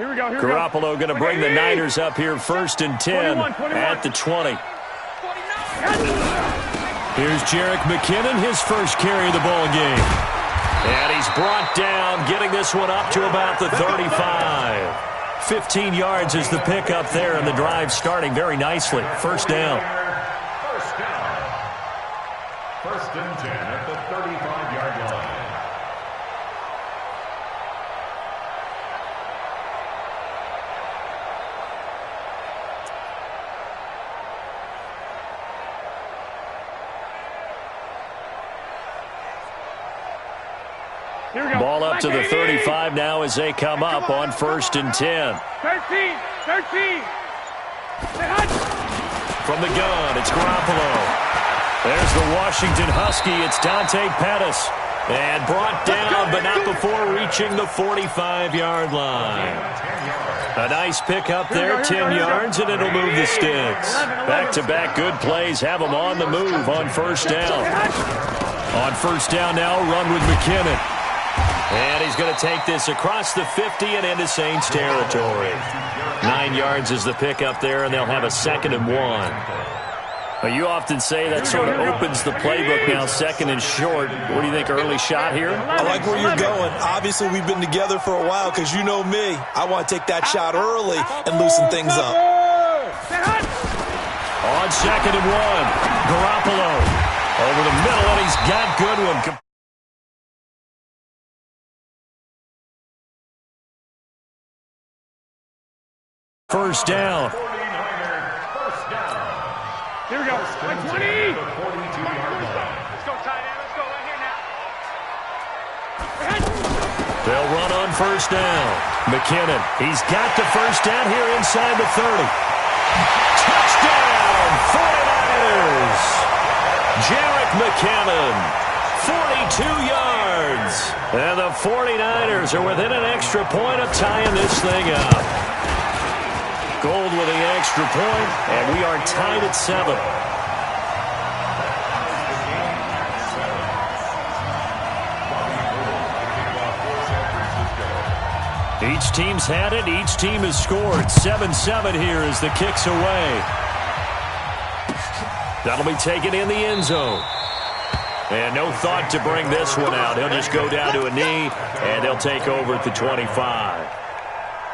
Garoppolo going to bring the Niners up here 1st and 10 at the 20. Here's Jerick McKinnon, his first carry of the ball game. And he's brought down, getting this one up to about the 35. 15 yards is the pickup there, and the drive starting very nicely. First down. First and 10 at the 35-yard line. Ball up to the 35 now as they come up on 1st and 10. 13. From the gun, it's Garoppolo. There's the Washington Husky. It's Dante Pettis. And brought down, but not before reaching the 45-yard line. A nice pickup there, 10 yards, and it'll move the sticks. Back-to-back good plays have them on the move on 1st down. On 1st down now, run with McKinnon. And he's going to take this across the 50 and into Saints territory. 9 yards is the pickup there, and they'll have a 2nd and 1. Well, you often say that sort of opens the playbook now, 2nd and short. What do you think, early shot here? I like where you're going. Obviously, we've been together for a while because you know me. I want to take that shot early and loosen things up. On 2nd and 1, Garoppolo over the middle, and he's got Goodwin. First down. Here we go. 20. The 42-yard line. Let's go, tight end. Let's go right here now. They'll run on 1st down. McKinnon, he's got the 1st down here inside the 30. Touchdown, 49ers. Jerick McKinnon, 42 yards. And the 49ers are within an extra point of tying this thing up. Gold with the extra point, and we are tied at 7. Each team's had it. Each team has scored. 7-7 here as the kick's away. That'll be taken in the end zone. And no thought to bring this one out. He'll just go down to a knee, and they'll take over at the 25.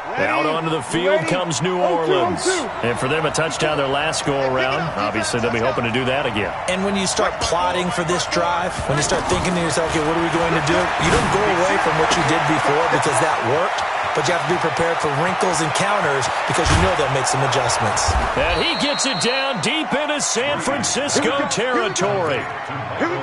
Out onto the field comes New Orleans. And for them, a touchdown their last go-around. Obviously, they'll be hoping to do that again. And when you start plotting for this drive, when you start thinking to yourself, okay, what are we going to do? You don't go away from what you did before because that worked. But you have to be prepared for wrinkles and counters because you know they'll make some adjustments. And he gets it down deep into San Francisco territory.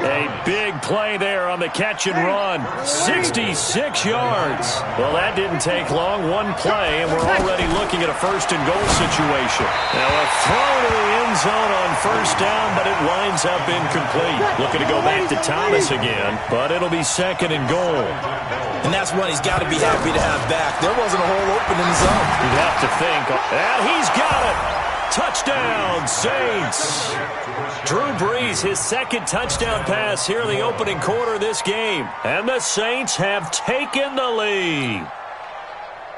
A big play there on the catch and run. 66 yards. Well, that didn't take long. One play, and we're already looking at a 1st and goal situation. Now a throw to the end zone on 1st down, but it winds up incomplete. Looking to go back to Thomas again, but it'll be 2nd and goal. And that's one he's got to be happy to have back. There wasn't a hole open in the zone. You'd have to think. And he's got it. Touchdown, Saints. Drew Brees, his 2nd touchdown pass here in the opening quarter of this game. And the Saints have taken the lead.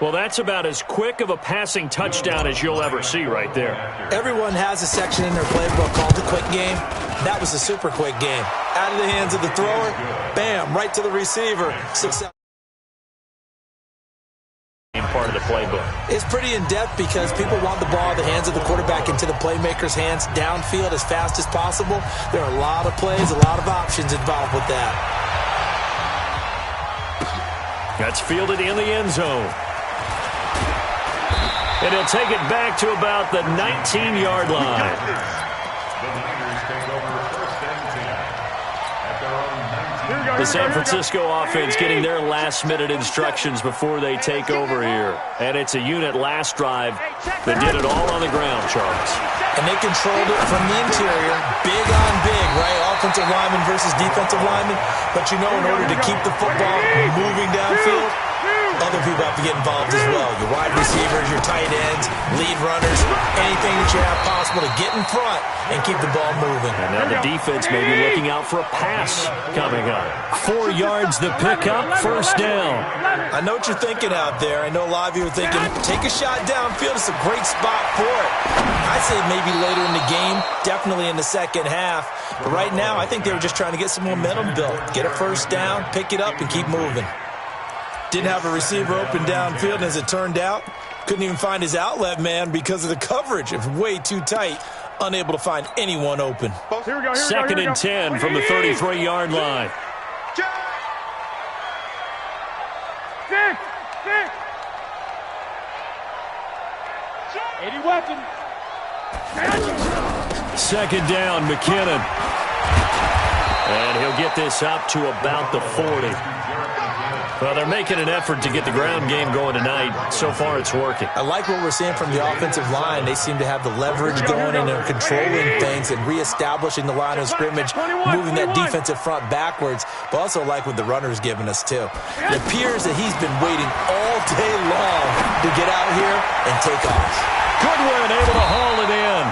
Well, that's about as quick of a passing touchdown as you'll ever see right there. Everyone has a section in their playbook called the quick game. That was a super quick game. Out of the hands of the thrower, bam, right to the receiver. Success. Part of the playbook. It's pretty in-depth because people want the ball in the hands of the quarterback into the playmaker's hands downfield as fast as possible. There are a lot of plays, a lot of options involved with that. That's fielded in the end zone. And he'll take it back to about the 19-yard line. The Niners take over 1st and 10 at their own 19. The San Francisco offense getting their last-minute instructions before they take over here. And it's a unit last drive that did it all on the ground, Charles. And they controlled it from the interior, big on big, right? Offensive lineman versus defensive lineman. But you know, in order to keep the football moving downfield, other people have to get involved as well. Your wide receivers, your tight ends, lead runners, anything that you have possible to get in front and keep the ball moving. And now the defense may be looking out for a pass coming up. 4 yards the pickup, first down. I know what you're thinking out there. I know a lot of you are thinking, take a shot downfield. It's a great spot for it. I'd say maybe later in the game, definitely in the second half. But right now, I think they were just trying to get some momentum built. Get a first down, pick it up, and keep moving. Didn't have a receiver open downfield, and as it turned out, couldn't even find his outlet man because of the coverage. It was way too tight, unable to find anyone open. Second and 10 from the 33-yard line. Six. 80 weapon. Second down, McKinnon. And he'll get this up to about the 40. Well, they're making an effort to get the ground game going tonight. So far, it's working. I like what we're seeing from the offensive line. They seem to have the leverage going and they're controlling things and reestablishing the line of scrimmage, moving that defensive front backwards. But also like what the runner's giving us, too. It appears that he's been waiting all day long to get out here and take off. Goodwin able to haul it in.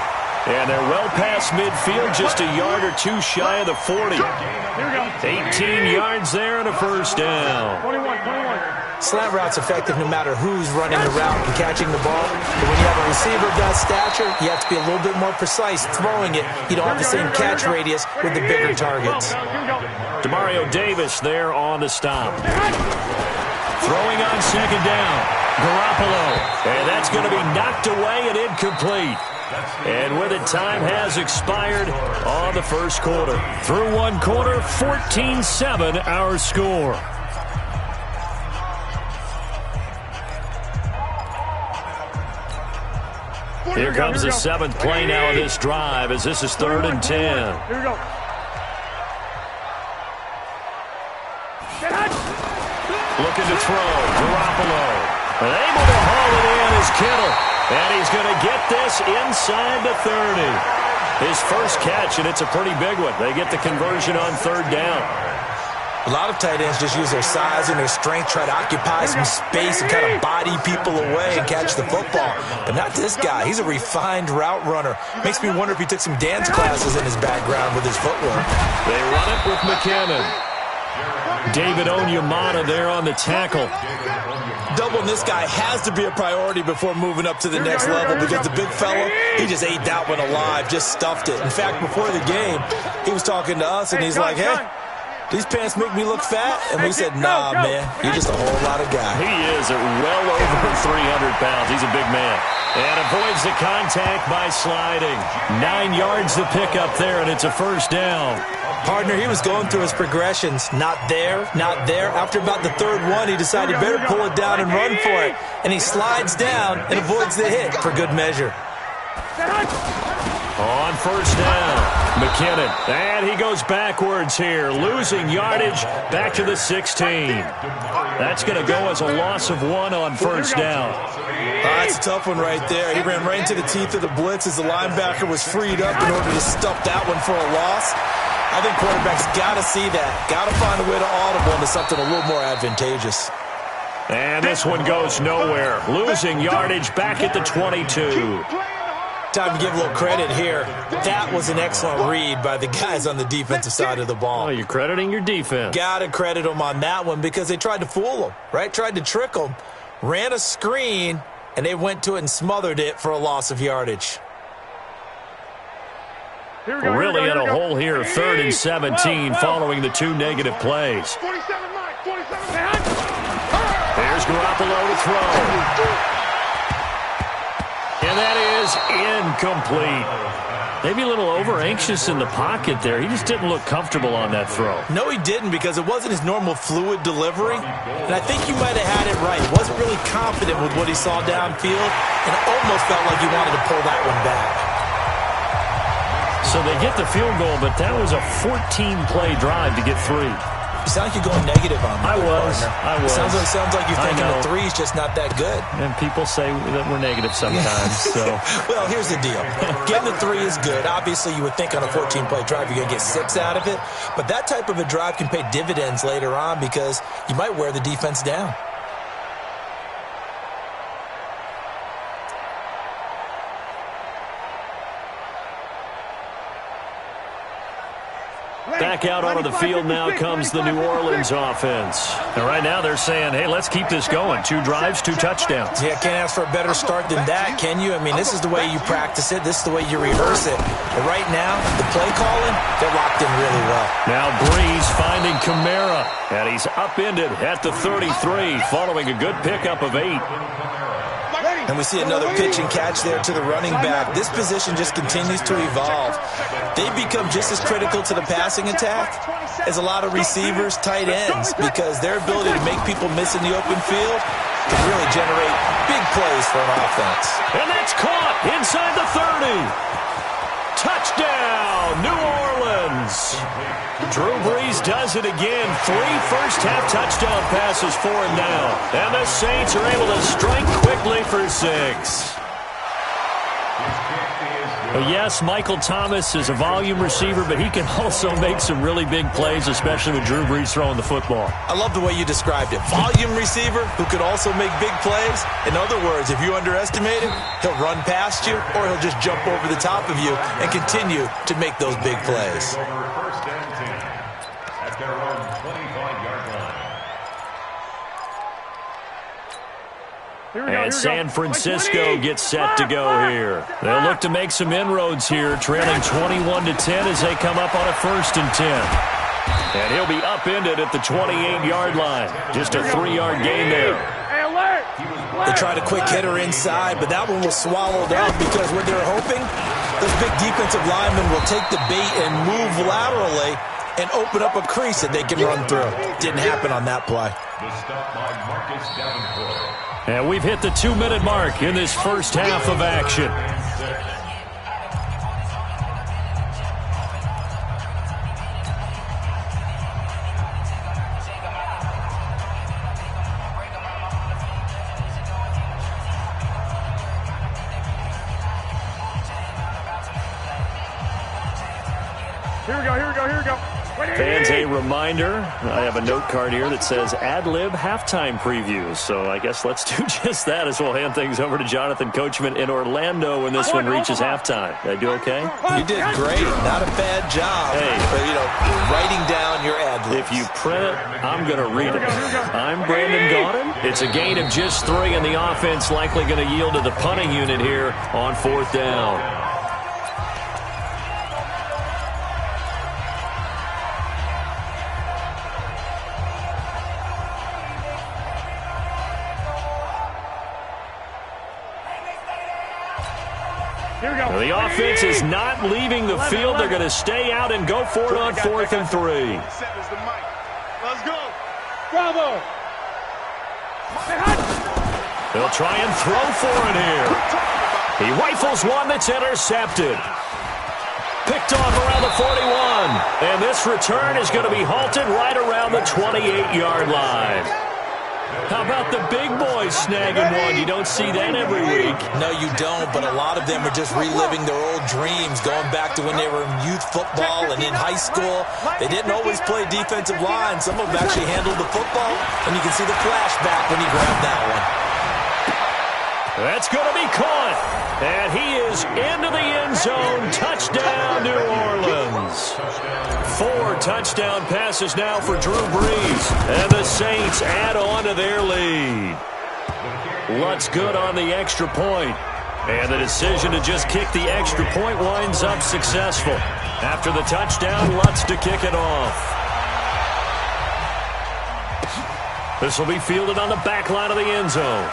And they're well past midfield, just a yard or two shy of the 40. 18 yards there and a first down. 21. Slant route's effective no matter who's running the route and catching the ball. But when you have a receiver of that stature, you have to be a little bit more precise throwing it. You don't have the same catch radius with the bigger targets. Demario Davis there on the stop. Throwing on second down. Garoppolo. And that's going to be knocked away and incomplete. And with it, time has expired on the first quarter. Through one quarter, 14-7 our score. Here comes the 7th play now of this drive as this is 3rd and 10. Here we go. Looking to throw. Garoppolo. And able to haul it in is Kittle. And he's going to get this inside the 30. His first catch, and it's a pretty big one. They get the conversion on 3rd down. A lot of tight ends just use their size and their strength, try to occupy some space and kind of body people away and catch the football. But not this guy. He's a refined route runner. Makes me wonder if he took some dance classes in his background with his footwork. They run it with McKinnon. David Onyemata there on the tackle. Doubling this guy has to be a priority before moving up to the next level because the big fella, he just ate that one alive, just stuffed it. In fact, before the game, he was talking to us, and he's like, hey, these pants make me look fat? And we said, nah, man, you're just a whole lot of guy. He is well over 300 pounds. He's a big man. And avoids the contact by sliding. 9 yards to pick up there, and it's a first down. Partner, he was going through his progressions. Not there, not there. After about the 3rd one, he decided better pull it down and run for it. And he slides down and avoids the hit for good measure. On first down, McKinnon. And he goes backwards here, losing yardage back to the 16. That's going to go as a loss of 1 on first down. That's a tough one right there. He ran right into the teeth of the blitz as the linebacker was freed up in order to stuff that one for a loss. I think quarterbacks got to see that. Got to find a way to audible into something a little more advantageous. And this one goes nowhere. Losing yardage back at the 22. Time to give a little credit here. That was an excellent read by the guys on the defensive side of the ball. Oh, you're crediting your defense. Got to credit them on that one because they tried to fool them, right? Tried to trick them. Ran a screen, and they went to it and smothered it for a loss of yardage. Really in a hole here, 3rd and 17 following the 2 negative plays. 47, Mike, 47. There's Garoppolo to throw. And that is incomplete. Maybe a little over-anxious in the pocket there. He just didn't look comfortable on that throw. No, he didn't because it wasn't his normal fluid delivery. And I think you might have had it right. He wasn't really confident with what he saw downfield and it almost felt like he wanted to pull that one back. So they get the field goal, but that was a 14-play drive to get 3. You sound like you're going negative on me. I was. Sounds like you're thinking the 3's just not that good. And people say that we're negative sometimes. So, well, here's the deal. Getting the 3 is good. Obviously, you would think on a 14-play drive you're going to get 6 out of it. But that type of a drive can pay dividends later on because you might wear the defense down. Back out onto the field now comes the New Orleans offense. And right now they're saying, hey, let's keep this going. 2 drives, 2 touchdowns. Yeah, can't ask for a better start than that, can you? I mean, this is the way you practice it. This is the way you rehearse it. But right now, the play calling, they're locked in really well. Now Breeze finding Kamara. And he's upended at the 33 following a good pickup of 8. And we see another pitch and catch there to the running back. This position just continues to evolve. They become just as critical to the passing attack as a lot of receivers, tight ends, because their ability to make people miss in the open field can really generate big plays for an offense. And that's caught inside the 30. Touchdown, New Orleans. Drew Brees does it again. 3 first-half touchdown passes for him now. And the Saints are able to strike quickly for 6. Yes, Michael Thomas is a volume receiver, but he can also make some really big plays, especially with Drew Brees throwing the football. I love the way you described it. Volume receiver who could also make big plays. In other words, if you underestimate him, he'll run past you or he'll just jump over the top of you and continue to make those big plays. First and 10 at their own 25-yard line. And San Francisco gets set to go here. They'll look to make some inroads here, trailing 21-10 as they come up on a 1st and 10. And he'll be upended at the 28-yard line. Just a 3-yard gain there. They tried a quick hitter inside, but that one was swallowed up because what they're hoping, those big defensive linemen will take the bait and move laterally and open up a crease that they can run through. Didn't happen on that play. The stop by Marcus Davenport. And we've hit the 2-minute mark in this first half of action. Here we go. Fans, a reminder, I have a note card here that says ad-lib halftime previews. So I guess let's do just that as we'll hand things over to Jonathan Coachman in Orlando when this one reaches halftime. Did I do okay? You did great. Not a bad job. Hey. But, writing down your ad-libs. If you print it, I'm going to read it. I'm Brandon Gaudin. It's a gain of just 3, and the offense likely going to yield to the punting unit here on 4th down. The offense is not leaving the field. They're going to stay out and go for it on 4th and 3. Let's go. Bravo. They'll try and throw for it here. He rifles one that's intercepted. Picked off around the 41. And this return is going to be halted right around the 28-yard line. How about the big boys snagging one? You don't see that every week. No, you don't, but a lot of them are just reliving their old dreams, going back to when they were in youth football and in high school. They didn't always play defensive line. Some of them actually handled the football, and you can see the flashback when he grabbed that one. That's going to be caught. And he is into the end zone. Touchdown, New Orleans. 4 touchdown passes now for Drew Brees. And the Saints add on to their lead. Lutz good on the extra point. And the decision to just kick the extra point winds up successful. After the touchdown, Lutz to kick it off. This will be fielded on the back line of the end zone.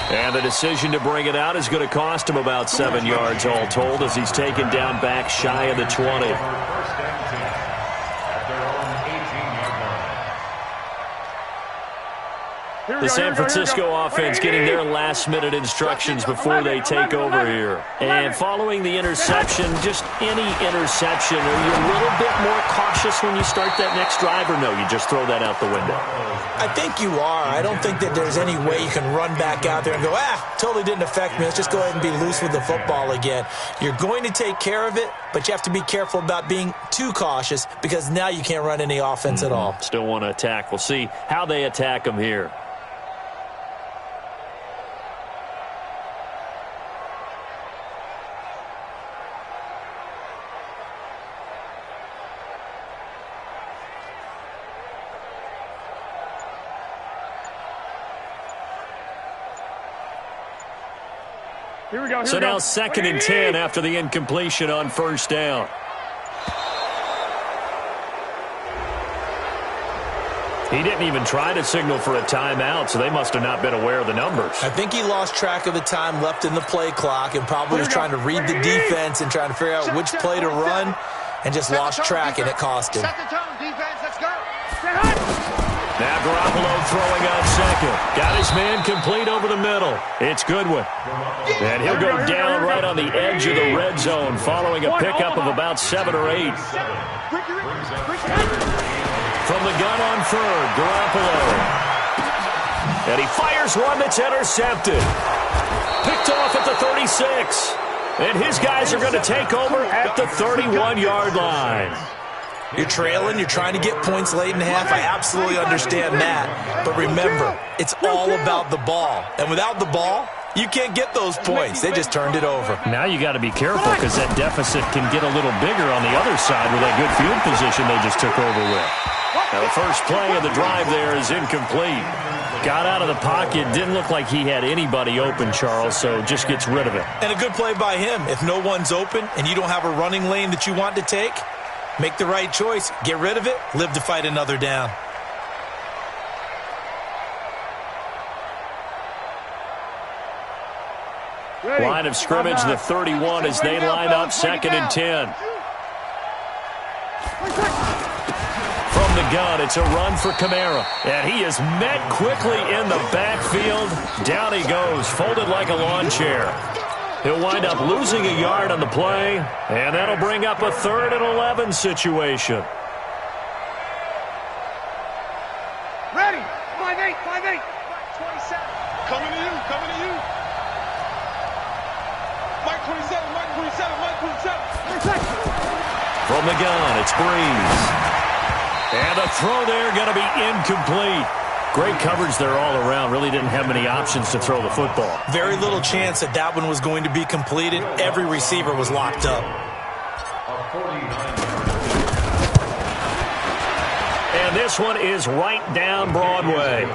And the decision to bring it out is going to cost him about 7 yards all told as he's taken down back shy of the 20. The San Francisco offense getting their last-minute instructions before they take over here. And following the interception, just any interception, are you a little bit more cautious when you start that next drive, or no, you just throw that out the window? I think you are. I don't think that there's any way you can run back out there and go, totally didn't affect me. Let's just go ahead and be loose with the football again. You're going to take care of it, but you have to be careful about being too cautious because now you can't run any offense at all. Still want to attack. We'll see how they attack them here. Here we go. So now 2nd and 10 after the incompletion on first down. He didn't even try to signal for a timeout, so they must have not been aware of the numbers. I think he lost track of the time left in the play clock and probably was trying to read the defense and trying to figure out which play to run and just lost track, and it cost him. Set the tone, defense. Let's go. Now Garoppolo throwing on 2nd. Got his man complete over the middle. It's Goodwin. And he'll go down right on the edge of the red zone following a pickup of about 7 or 8. From the gun on 3rd, Garoppolo. And he fires one that's intercepted. Picked off at the 36. And his guys are going to take over at the 31-yard line. You're trailing, you're trying to get points late in half. I absolutely understand that. But remember, it's all about the ball. And without the ball, you can't get those points. They just turned it over. Now you got to be careful because that deficit can get a little bigger on the other side with that good field position they just took over with. Now the first play of the drive there is incomplete. Got out of the pocket, didn't look like he had anybody open, Charles, so just gets rid of it. And a good play by him. If no one's open and you don't have a running lane that you want to take, make the right choice. Get rid of it. Live to fight another down. Line of scrimmage, the 31 as they line up 2nd and 10. From the gun, it's a run for Kamara. And he is met quickly in the backfield. Down he goes, folded like a lawn chair. He'll wind up losing a yard on the play, and that'll bring up a 3rd and 11 situation. Ready. 5-8, 5-8. 27. Coming to you. Mike 27, Mike 27, Mike 27. From the gun, it's Breeze. And a throw there going to be incomplete. Great coverage there all around. Really didn't have many options to throw the football. Very little chance that that one was going to be completed. Every receiver was locked up. And this one is right down Broadway.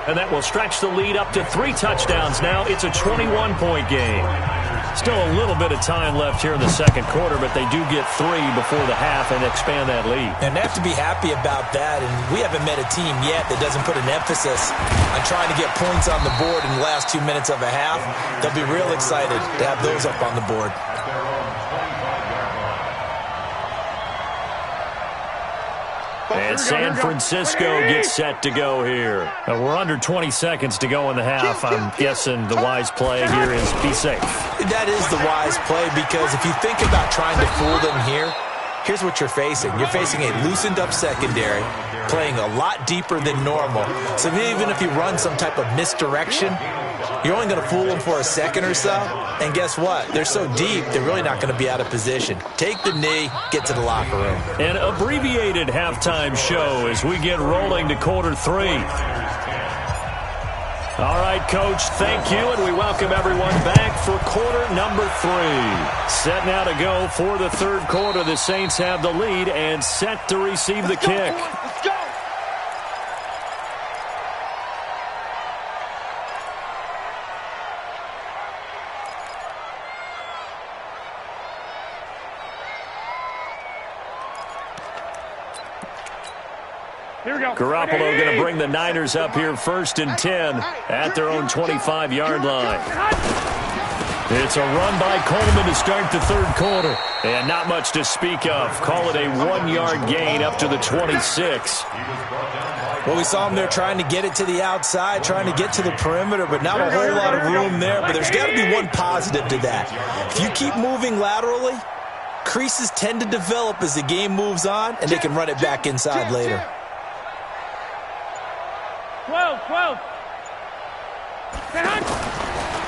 And that will stretch the lead up to 3 touchdowns now. It's a 21-point game. Still a little bit of time left here in the second quarter, but they do get 3 before the half and expand that lead. And they have to be happy about that. And we haven't met a team yet that doesn't put an emphasis on trying to get points on the board in the last 2 minutes of a half. They'll be real excited to have those up on the board. And San Francisco gets set to go here. We're under 20 seconds to go in the half. I'm guessing the wise play here is be safe. That is the wise play because if you think about trying to fool them here, here's what you're facing. You're facing a loosened up secondary, playing a lot deeper than normal. So even if you run some type of misdirection, you're only going to fool them for a second or so. And guess what? They're so deep, they're really not going to be out of position. Take the knee, get to the locker room. An abbreviated halftime show as we get rolling to quarter 3. All right, Coach, thank you, and we welcome everyone back for quarter number 3. Set now to go for the third quarter. The Saints have the lead and set to receive the kick. Let's go. Here we go. Garoppolo going to bring the Niners up here 1st and 10 at their own 25-yard line. It's a run by Coleman to start the third quarter. And not much to speak of. Call it a 1-yard gain up to the 26. Well, we saw him there trying to get it to the outside, trying to get to the perimeter, but not a whole lot of room there. But there's got to be one positive to that. If you keep moving laterally, creases tend to develop as the game moves on, and they can run it back inside later. 12.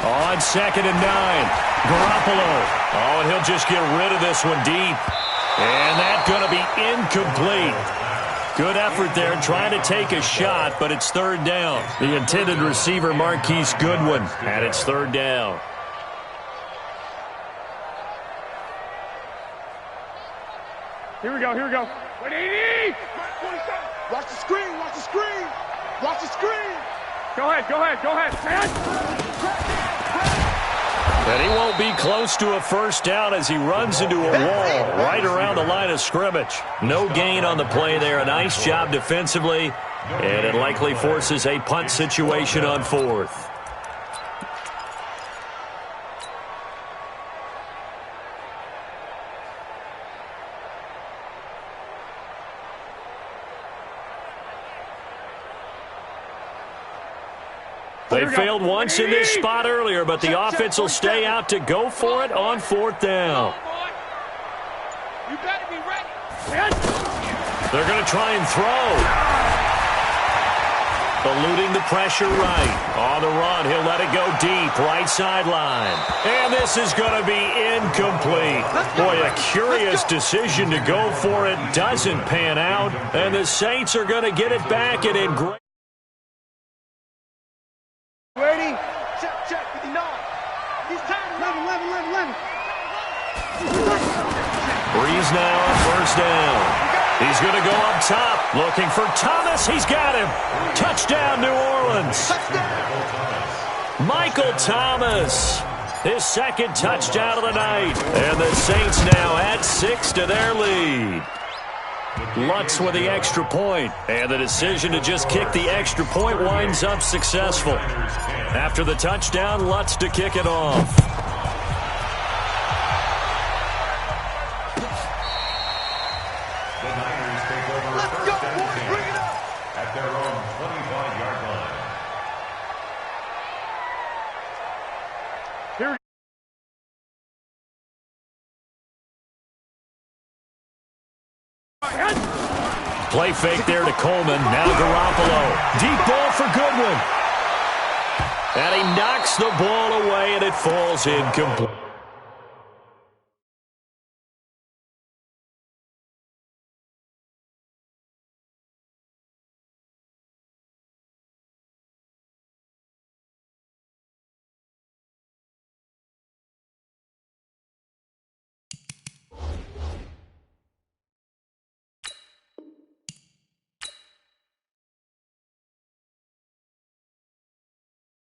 On 2nd and 9, Garoppolo. Oh, and he'll just get rid of this one deep. And that's going to be incomplete. Good effort there, trying to take a shot, but it's 3rd down. The intended receiver, Marquise Goodwin, and it's 3rd down. Here we go. What do you need? Watch the screen. Watch the screen. Go ahead. And he won't be close to a first down as he runs into a wall right around the line of scrimmage. No gain on the play there. A nice job defensively, and it likely forces a punt situation on fourth. They failed once in this spot earlier, but the offense will stay out to go for it on fourth down. You better be ready. They're going to try and throw. Eluding the pressure right. On the run, he'll let it go deep, right sideline. And this is going to be incomplete. Boy, a curious decision to go for it. Doesn't pan out. And the Saints are going to get it back and in great. Ready? Check, 59. He's tied 11. Breeze now on first down. He's going to go up top, looking for Thomas. He's got him. Touchdown, New Orleans. Michael Thomas, his second touchdown of the night. And the Saints now add 6 to their lead. Lutz with the extra point, and the decision to just kick the extra point winds up successful. After the touchdown, Lutz to kick it off. The Niners take over first and 10 at their own 25-yard line. Play fake there to Coleman. Now Garoppolo. Deep ball for Goodwin. And he knocks the ball away, and it falls incomplete.